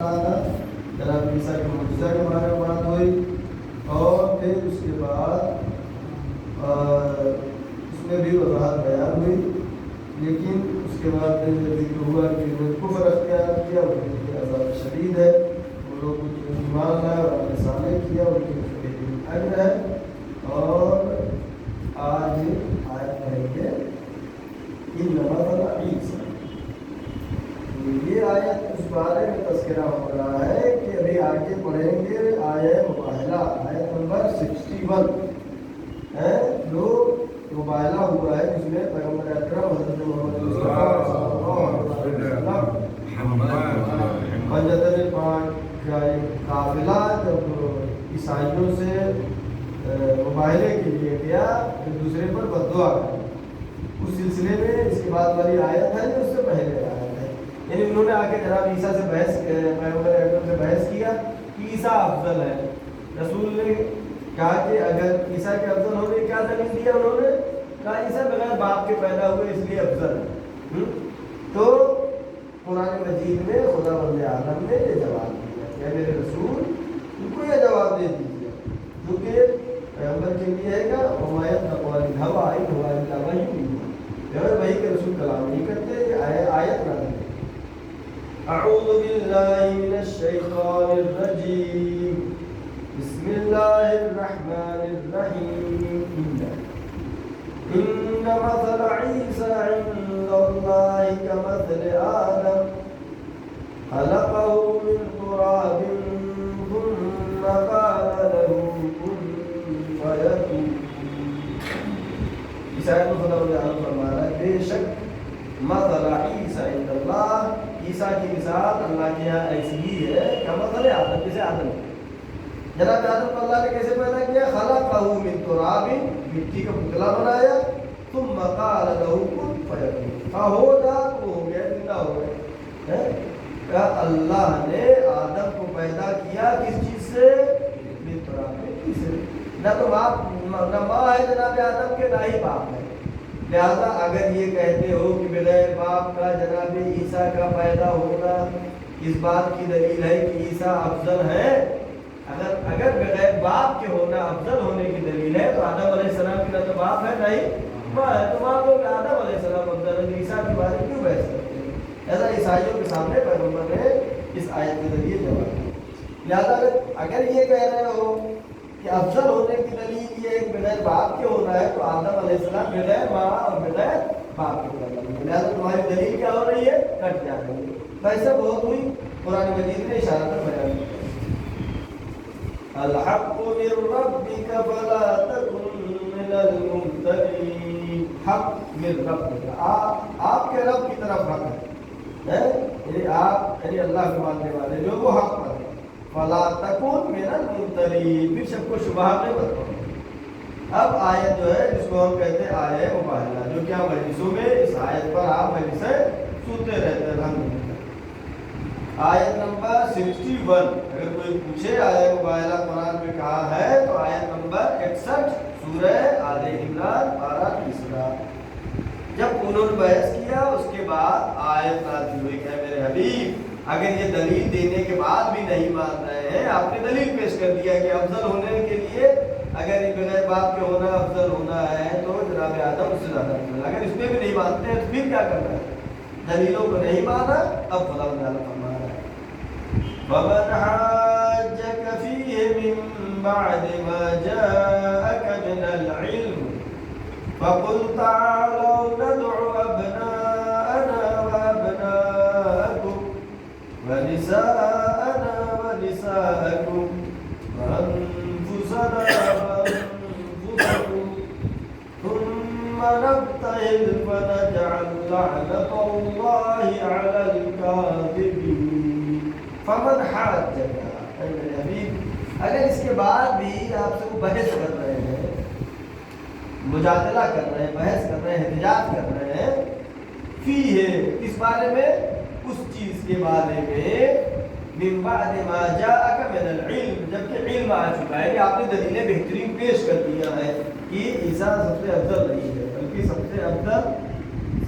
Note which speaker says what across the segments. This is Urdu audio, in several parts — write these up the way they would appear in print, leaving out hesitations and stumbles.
Speaker 1: جناب عیسیٰ کے معجزہ کے بارے میں بات ہوئی اور پھر اس کے بعد اس میں بھی وضاحت بیان ہوئی، لیکن اس کے بعد ذکر ہوا کہ وہ کفر اختیار کیا، ان کی عذاب شدید ہے، وہ لوگ ایمان لائے اور عمل صالح کیا، ان کے اجر ہے۔ اور آج آیت پڑھیں گے انما مثل عیسیٰ۔ یہ آیت اس بارے میں تذکرہ ہو رہا ہے کہ ابھی آگے پڑھیں گے آیت مباہلہ، آیت نمبر 61 ہے جو مباہلہ ہوا ہے، جس میں پیغمبر اکرم حضرت محمد مصطفیٰ صلی اللہ علیہ وسلم حجۃ پاک کا قافلہ جب عیسائیوں سے مباہلے کے لیے گیا ایک دوسرے پر بددعا کر، اس سلسلے میں اس کے بعد والی آیت ہے جو اس سے پہلے آیت ہے، یعنی انہوں نے آ کے جناب عیسیٰ سے بحث، پیغمبر اکرم سے بحث کیا کہ عیسیٰ افضل ہے۔ رسول نے کہا کہ اگر عیسیٰ کے افضل ہونے کیا دلیل دیا، انہوں نے کہا عیسیٰ بغیر باپ کے پیدا ہوئے اس لیے افضل ہے۔ تو قرآن مجید میں خدا بند عالم نے یہ جواب دیا کہ میرے رسول ان کو یہ جواب دے دیجیے جو کہ پیغمبر کے لیے ہے گا، وہی کے رسول کلام نہیں کرتے، یہ آیت نہ کرتے۔ اعوذ باللہ من الشیطان الرجیم، بسم اللہ الرحمن الرحیم، ان مثل عیسیٰ عند اللہ کمثل آدم خلقہ من تراب ثم قال له کن فیکون۔ اس آیت میں خدا تعالیٰ فرما رہا ہے بے شک مثل عیسیٰ عند اللہ، عیسیٰ کی مثال اللہ کے یہاں ایسی ہی ہے کہ مثل آدم، جیسے آدم جناب آدم کو اللہ نے کیسے پیدا کیا؟ خلقہ من تراب، مٹی کا پتلا بنایا، ثم قال له کن فیکون، ہو جا تو ہو گیا، زندہ ہو گیا۔ اللہ نے آدم کو پیدا کیا کس چیز سے؟ من تراب، مٹی سے۔ نہ تو باپ نہ ماں ہے جناب آدم کے، نہ ہی باپ ہے، لہذا اگر یہ کہتے ہو کہ بغیر باپ کا جناب عیسیٰ کا پیدا ہونا اس بات کی دلیل ہے کہ عیسیٰ افضل ہے، اگر بغیر باپ کے ہونا افضل ہونے کی دلیل ہے تو آدم علیہ السلام کی نہ تو باپ ہے نہ ہی ماں ہے، تو وہاں لوگ آدم علیہ السلام افضل ہے، عیسیٰ کے بارے میں کیوں بحث کرتے ہیں؟ ایسا عیسائیوں کے سامنے پیغمبر نے اس آیت کے ذریعے جواب دیا۔ لہذا اگر یہ کہہ رہے ہو کہ افضل ہونے کی دلیل یہ ایک بغیر باپ کے ہونا ہے تو آدم علیہ السلام بغیر ماں اور بغیر باپ کے پیدا ہوئے، لہٰذا تمہاری دلیل کیا ہو رہی ہے؟ کٹ جا رہی ہے۔ ویسے بہت ہوئی، قرآن مجید نے اشارہ کر بیان کیا، الحق من ربک فلا تکن من الممترین، حق من ربک، آپ کے رب کی طرف حق ہے، یعنی آپ یعنی اللہ کے ماننے والے جو وہ حق پر ہے، فلا تکن من الممترین، پھر شک و شبہ میں مت کرو۔ اب آیت جو ہے جس کو ہم کہتے ہیں آیت مباہلہ، جو کیا مجلسوں میں اس آیت پر آپ مجلسیں سنتے رہتے ہیں الحمدللہ۔ آیت نمبر 61، اگر کوئی پوچھے آیت مباہلہ قرآن میں کہا ہے تو آیت نمبر 61 سورہ آل عمران پارہ 30۔ جب انہوں نے بحث کیا اس کے بعد آیت نازل ہوئی کہ میرے حبیب اگر یہ دلیل دینے کے بعد بھی نہیں مان رہے ہیں، آپ نے دلیل پیش کر دیا کہ افضل ہونے کے لیے اگر بغیر باپ کے ہونا افضل ہونا ہے تو جناب آدم اس سے زیادہ افضل، اگر اس میں بھی نہیں مانتے ہیں تو پھر کیا کرنا ہے؟ دلیلوں کو نہیں مانا، اب خدا تعالیٰ فرما رہا ہے وَمَنْ حَاجَّكَ فِيهِ مِن بَعْدِ مَا جَاءَكَ مِنَ الْعِلْمِ فَقُلْ تَعَالَوْا نَدْعُ أَبْنَاءَنَا وَأَبْنَاءَكُمْ وَنِسَاءَنَا وَنِسَاءَكُمْ وَأَنفُسَنَا وَأَنفُسَكُمْ ثُمَّ نَبْتَهِلْ فَنَجْعَلْ لَعْنَتَ اللَّهِ عَلَى الْكَاذِبِينَ۔ فَمَنْ حَاجَّكَ، اے میرے حبیب اگر اس کے بعد بھی آپ سے وہ بحث کر رہے ہیں، مجادلہ کر رہے ہیں، بحث کر رہے ہیں، احتجاج کر رہے ہیں، فی ہے اس بارے میں، اس چیز کے بارے میں، من بعد ما جاءک من العلم، جبکہ علم آ چکا ہے کہ آپ نے دلیلیں بہترین پیش کر دیا ہے کہ عیسیٰ سب سے افضل نہیں ہے بلکہ سب سے افضل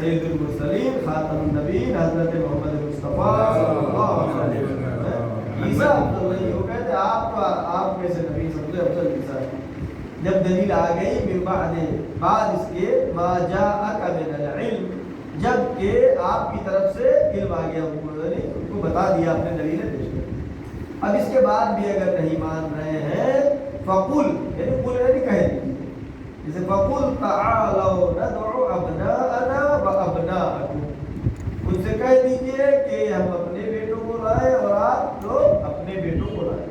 Speaker 1: سید المرسلین خاتم النبیین حضرت محمد مصطفیٰ صلی اللہ علیہ وسلم عیسیٰ افضل نہیں ہو گئے تھے آپ کیسے نبی سب سے افضل عیسیٰ. جب دلیل آ گئی من بعد اس کے ما جاءک من العلم، جب کہ آپ کی طرف سے علم آ گیا، ان کو بتا دیا اپنے دلیلیں پیش کر. اب اس کے بعد بھی اگر نہیں مان رہے ہیں فقل، یعنی قل یعنی کہہ دیجیے، جیسے فقل تعالوا ندعو ابناءنا وابناءکم، ان سے کہہ دیجئے کہ ہم اپنے بیٹوں کو لائیں اور آپ لوگ اپنے بیٹوں کو لائیں.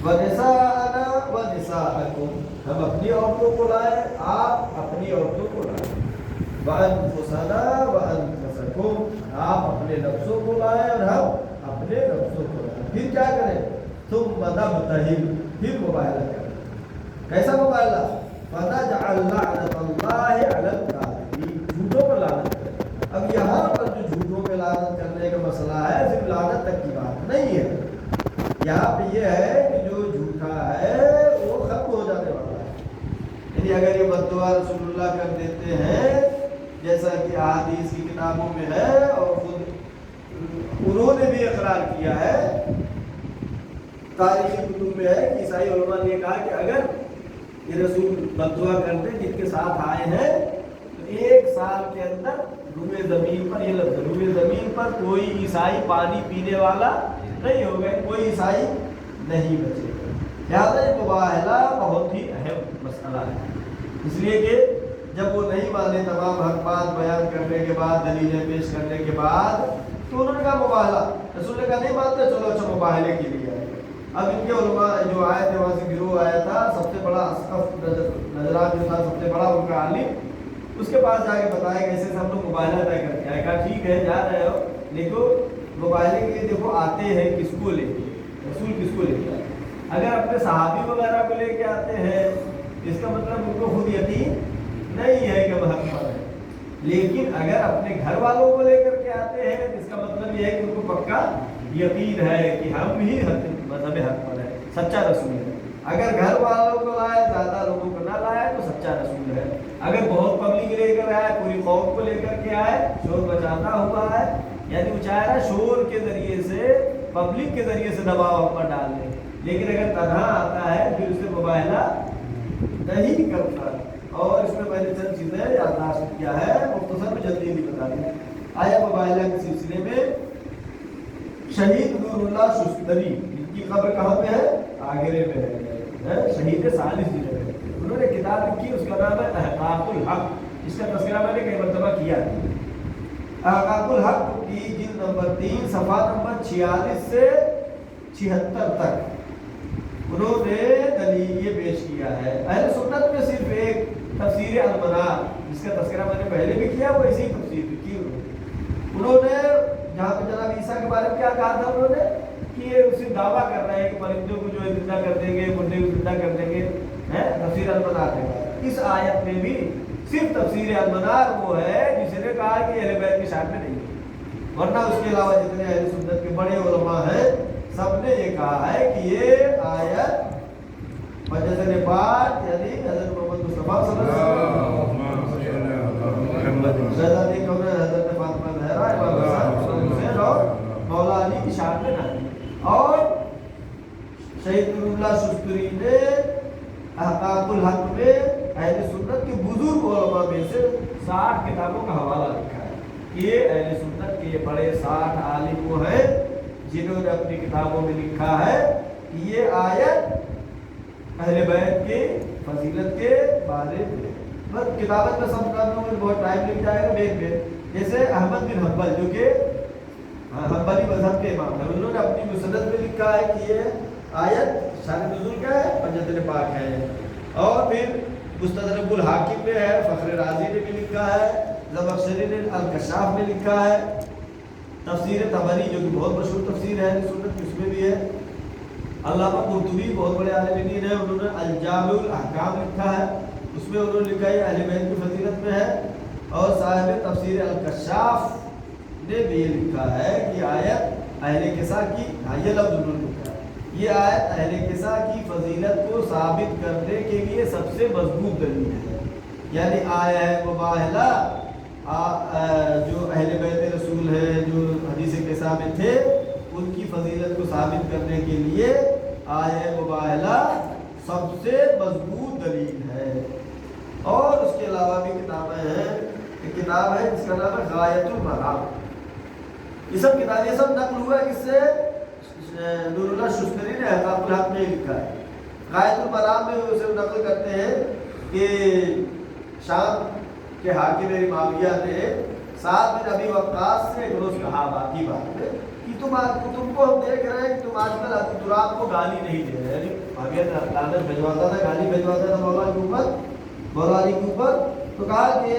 Speaker 1: ونساءنا ونساءکم، ہم اپنی عورتوں کو لائیں آپ اپنی عورتوں کو لائیں. وانفسنا وانفسکم، آپ اپنے نفسوں کو لائیں اور ہم اپنے نفسوں کو لائیں. پھر کیا کریں؟ ثم نبتہل، پھر مباہلہ کریں. کیسا مباہلہ؟ فنجعل لعنۃ اللہ علی الکاذبین، جھوٹوں پر لعنت کریں. اب یہاں پر جو جھوٹوں پہ لعنت کرنے کا مسئلہ ہے صرف لعنت تک کی بات نہیں ہے. یہاں پہ یہ ہے کہ جو جھوٹا ہے وہ ختم ہو جانے والا ہے. یعنی اگر یہ بد دعا رسول اللہ کر دیتے ہیں جیسا کہ احادیث کی کتابوں میں ہے اور خود انہوں نے بھی اقرار کیا ہے، تاریخی کتب میں ہے کہ عیسائی علماء نے کہا کہ اگر یہ رسول بد دعا کرتے جن کے ساتھ آئے ہیں تو 1 سال کے اندر روئے زمین پر، یہ لفظ روئے زمین پر کوئی عیسائی پانی پینے والا نہیں ہو گئے، کوئی عیسائی نہیں بچے گا. لہٰذا یہ مباہلہ بہت ہی اہم مسئلہ ہے. اس لیے کہ جب وہ نہیں مانے تمام حق بات بیان کرنے کے بعد، دلیلیں پیش کرنے کے بعد، تو انہوں نے کہا مباہلہ. رسول نے کہا نہیں مانتے، چلو اچھا مباہلے کے لیے آئے. اب ان کے علماء جو آئے تھے وہاں سے گروہ آیا تھا، سب سے بڑا اسقف نجران جو تھا، سب سے بڑا ان کا عالم، اس کے پاس جا کے بتایا کہ ایسے سب لوگ مباہلہ طے کر کے آئے. کہا ٹھیک ہے جا رہے ہو، لیکن مباہلے کے لیے دیکھو آتے ہیں کس کو لے کے، رسول کس کو لے کے آتے. اگر اپنے صحابی وغیرہ کو لے کے آتے ہیں اس کا مطلب ان کو خود یقین نہیں ہے کہ وہ حق پر ہے. لیکن اگر اپنے گھر والوں کو لے کر کے آتے ہیں اس کا مطلب یہ ہے کہ ان کو پکا یقین ہے کہ ہم ہی مذہب حق پر ہے، سچا رسول ہے. اگر گھر والوں کو لائے، زیادہ لوگوں کو نہ لائے تو سچا رسول ہے. اگر بہت پبلک لے کر آئے، پوری قوم کو لے کر کے آئے، شور بچاتا ہوا ہے، یعنی وہ چاہ رہا ہے شور کے ذریعے سے، پبلک کے ذریعے سے دباؤ پر ڈال دیں. لیکن اگر تنہا آتا ہے پھر اسے مباہلہ نہیں کرتا. اور اس میں میں نے چند چیزیں یادداشت کیا ہے، مختصر میں جلدی بھی بتا دیں. آیا مباہلہ کے سلسلے میں شہید نور اللہ شستری، ان کی قبر کہاں پہ ہے؟ آگرے میں ہے، شہید ثالث ضلع میں. انہوں نے کتاب لکھی، اس کا نام ہے احقاق الحق. اس کا تذکرہ میں نے کئی مرتبہ کیا ہے. احقاق الحق کی جلد نمبر 3 صفحہ نمبر 46 سے 76 تک انہوں نے دلیل یہ پیش کیا ہے. اہل سنت میں صرف ایک تفسیر المنار، جس کا تذکرہ میں نے پہلے بھی کیا، وہ اسی تفسیر کی. انہوں نے جہاں پہ جناب عیسیٰ کے بارے میں کیا کہا تھا، انہوں نے کہ یہ اسے دعویٰ کر رہے ہیں کہ پرندوں کو جو ہے زندہ کر دیں گے، مردے کو زندہ کر دیں گے. تفسیر المنار ہے. اس آیت میں بھی صرف تفسیر المنار وہ ہے جس نے کہا کہ اہل بیت کی شان میں نہیں ہے، ورنہ اس کے علاوہ جتنے اہل سنت کے بڑے علماء ہیں سب نے یہ کہا ہے کہ یہ آیت فجر پاک یعنی حضرت محمد مصطفیٰ صلی اللہ علیہ وسلم، شہزادی کون حضرت فاطمہ زہرا، امام حسن حسین اور مولا علی کی شان میں نہیں. اور شہید نور اللہ شستری نے احقاق الحق میں اہل سنت کے بزرگ علماء میں سے 60 کتابوں کا حوالہ لکھا ہے. یہ اہل سنت کے بڑے 60 عالم وہ ہیں جنہوں نے اپنی کتابوں میں لکھا ہے کہ یہ آیت اہل بیت کے فضیلت کے بارے میں. بس کتابت میں سمجھانے میں بہت ٹائم لگ جائے گا. بیک میں جیسے احمد بن حنبل جو کہ حنبلی مذہب کے امام ہیں، انہوں نے اپنی مسند میں لکھا ہے کہ یہ آیت شان نزول کا ہے، فجر پاک ہے. اور پھر مستدرک الحاکم میں ہے، فخر رازی نے بھی لکھا ہے، زمخشری نے الکشاف میں لکھا ہے. تفسیر طبری جو کہ بہت مشہور تفسیر ہے سنت کی، اس میں بھی ہے. علامہ قرطبی بہت بڑے عالم دین ہیں، انہوں نے الجامع الاحکام لکھا ہے، اس میں انہوں نے لکھا ہے اہل بیت کی فضیلت میں ہے. اور صاحب تفسیر الکشاف نے بھی یہ لکھا ہے کہ آیت اہل کسا کی، یہ لفظ انہوں نے لکھا ہے، یہ آیت اہل کسا کی فضیلت کو ثابت کرنے کے لیے سب سے مضبوط دلیل ہے. یعنی آیا ہے مباہلہ جو اہل بیت رسول ہے جو حدیث کسا میں تھے، ان کی فضیلت کو ثابت کرنے کے لیے آیہ مباہلہ سب سے مضبوط دلیل ہے۔ اور اس کے علاوہ بھی کتابیں ہیں، ایک کتاب ہے جس کا نام ہے غایۃ المرام۔ یہ سب کتاب یہ سب نقل ہوا ہے کس سے؟ نور اللہ شستری نے احقاق الحق میں لکھا ہے۔ غایۃ المرام میں اسے نقل کرتے ہیں کہ شام کے حاکم معاویہ نے سعد بن ابی وقاص سے ایک روز کہا، باقی بات ہے کہ تم کو ہم دیکھ رہے ہیں کہ تم آج کل عبدالرحمن کو گالی نہیں دے رہے۔ معاویہ نے لعنت بھجواتا تھا، گالی بھجواتا تھا مولا کے اوپر، مولا علی کے اوپر۔ تو کہا کہ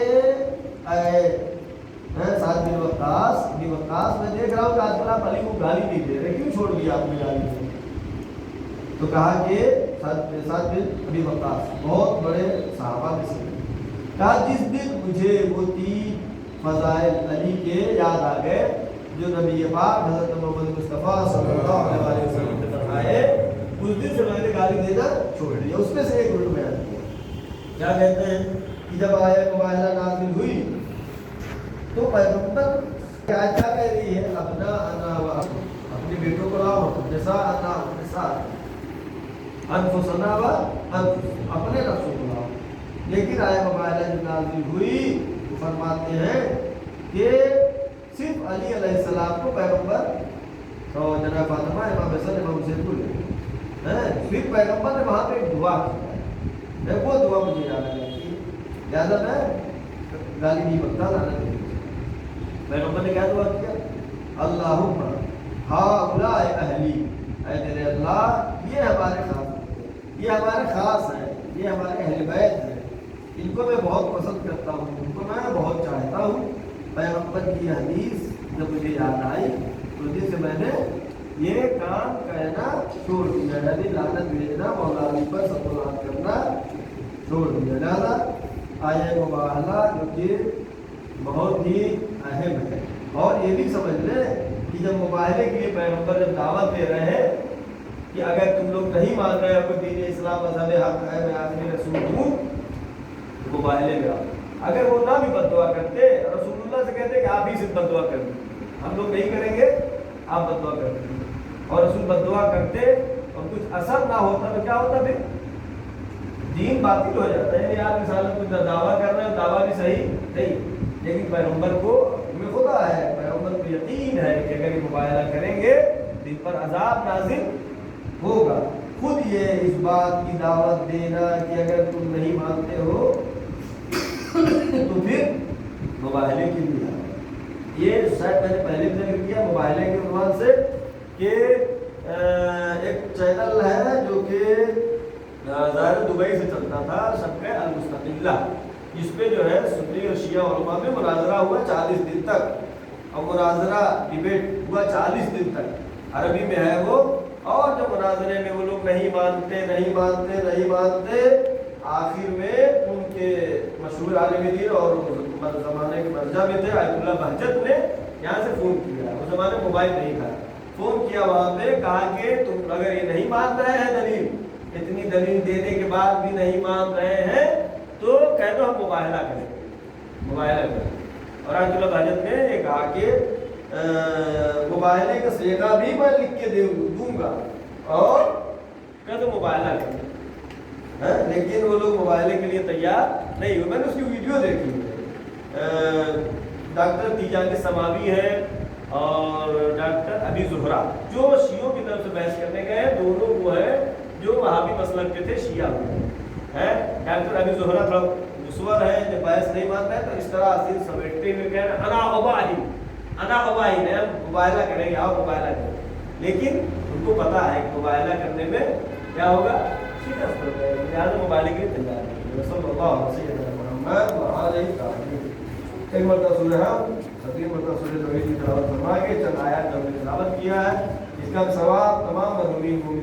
Speaker 1: سعد بن وقاص میں دیکھ رہا ہوں کہ آج کل آپ علی کو گالی نہیں دے رہے، کیوں چھوڑ دیا آپ نے گالی؟ تو کہا کہ سعد بن ابی وقاص بہت بڑے صحابہ میں سے، کہا جس دن مجھے وہ 3 فضائل علی کے یاد آ گئے جو نبی پاک حضرت محمد مصطفیٰ صلی اللہ علیہ وسلم نے فرمائے، اس دن سے میں نے گالی دینا چھوڑ دیا۔ اس میں سے ایک رکن بیان کیا، کیا کہتے ہیں کہ جب آیہ مباہلہ نازل ہوئی تو پیغمبر کیا کہہ رہی ہے؟ ابناءنا و اپنے بیٹوں کو لاؤ، نساءنا اپنے ساتھ، انفسنا و اپنے نفسوں کو لاؤ۔ لیکن آیہ مباہلہ جب نازل ہوئی تو فرماتے ہیں کہ صرف علی علیہ السلام کو پیغمبر اور جناب فاطمہ امام حسن امام حسین کو لے پھر پیغمبر نے وہاں پہ ایک دعا کی ہے، وہ دعا مجھے یاد آ جاتی ہے، لہٰذا میں گالی نہیں بکتا لانا نہیں۔ پیغمبر نے کیا دعا کیا؟ اللہم ہؤلاء اہلی، اے میرے اللہ یہ ہمارے خاص، یہ ہمارے خاص ہیں، یہ ہمارے اہل بیت ہیں، ان کو میں بہت پسند کرتا ہوں، ان کو میں بہت چاہتا ہوں۔ پیغمبر کی حدیث جب مجھے یاد آئی تو جس سے میں نے یہ کام کہنا چھوڑ دیا، یعنی لعنت بھیجنا، مولا علی پر صلوات کرنا چھوڑ دیا۔ لہٰذا آیہ مباہلہ جو کہ بہت ہی اہم ہے، اور یہ بھی سمجھ لیں کہ جب مباہلے کے لیے پیغمبر جب دعوت دے رہے ہیں کہ اگر تم لوگ نہیں مان رہے ہو کہ دین اسلام مذہب حق ہے، میں آخری رسول ہوں، تو مباہلے میں آؤ۔ اگر وہ نہ بھی بد دعا کرتے، رسول اللہ سے کہتے کہ آپ ہی سے بد دعا کر دیں، ہم لوگ نہیں کریں گے، آپ بد دعا کر دیں، اور رسول بد دعا کرتے اور کچھ اثر نہ ہوتا تو کیا ہوتا؟ پھر دین باطل ہو جاتا ہے۔ یار رسالت کچھ دعویٰ کر رہے ہیں، دعویٰ بھی صحیح نہیں، لیکن پیغمبر کو ہمیں خدا ہے، پیغمبر کو یقین ہے کہ اگر یہ مباہلہ کریں گے دن پر عذاب نازل ہوگا۔ خود یہ اس بات کی دعوت دینا کہ اگر تم نہیں مانتے ہو تو پھر مباہلے کے لیے یہ شاید میں نے پہلے بھی ذکر کیا مباہلے کے عنوان سے کہ ایک چینل ہے جو کہ ظاہر دبئی سے چلتا تھا، شبکہ المستقلہ، جس پہ جو ہے سنی اور شیعہ علماء میں مناظرہ ہوا 40 دن تک، اور مناظرہ ڈیبیٹ ہوا 40 دن تک، عربی میں ہے وہ، اور جو مناظرے میں وہ لوگ نہیں مانتے، آخر میں ان کے مشہور عالم دین اور زمانے کے مرجع میں تھے آیت اللہ بہجت نے یہاں سے فون کیا، اس زمانے میں موبائل نہیں تھا، فون کیا وہاں پہ، کہا کہ تم اگر یہ نہیں مان رہے ہیں دلیل، اتنی دلیل دینے کے بعد بھی نہیں مان رہے ہیں تو کہہ دو ہم مباہلہ کریں۔ اور آیت اللہ بہجت نے یہ کہا کہ مباہلے کا صیغہ بھی میں لکھ کے دوں گا اور کہہ دو مباہلہ کریں، لیکن وہ لوگ مباہلے کے لیے تیار نہیں ہوئے۔ میں نے اس کی ویڈیو دیکھی ہے، ڈاکٹر تیجانی سماوی ہے اور ڈاکٹر ابی زہرا جو شیعوں کی طرف سے بحث کرنے گئے، دونوں وہ ہے جو وہابی مسلک کے تھے، شیعہ ہے۔ ڈاکٹر ابی زہرا تھوڑا مصور ہے، جب بحث نہیں مانتا ہے تو اس طرح عزیز سمیٹتے ہوئے کہہ رہے انا اباہی ہے، مباہلہ کریں گے، آپ مباہلہ کریں، لیکن ان کو پتا ہے کہ مباہلہ کرنے میں کیا ہوگا، شکست ہوگا، لہٰذا مباہلے کے لیے تیار ہے۔ صلی اللہ علیہ وسلم ایک مرتبہ سورہ ستیر مرتبہ سورہ توحید کی تلاوت فرما کے چند آیات جو ہم نے تلاوت کیا ہے، اس کا ثواب تمام مظلومین کو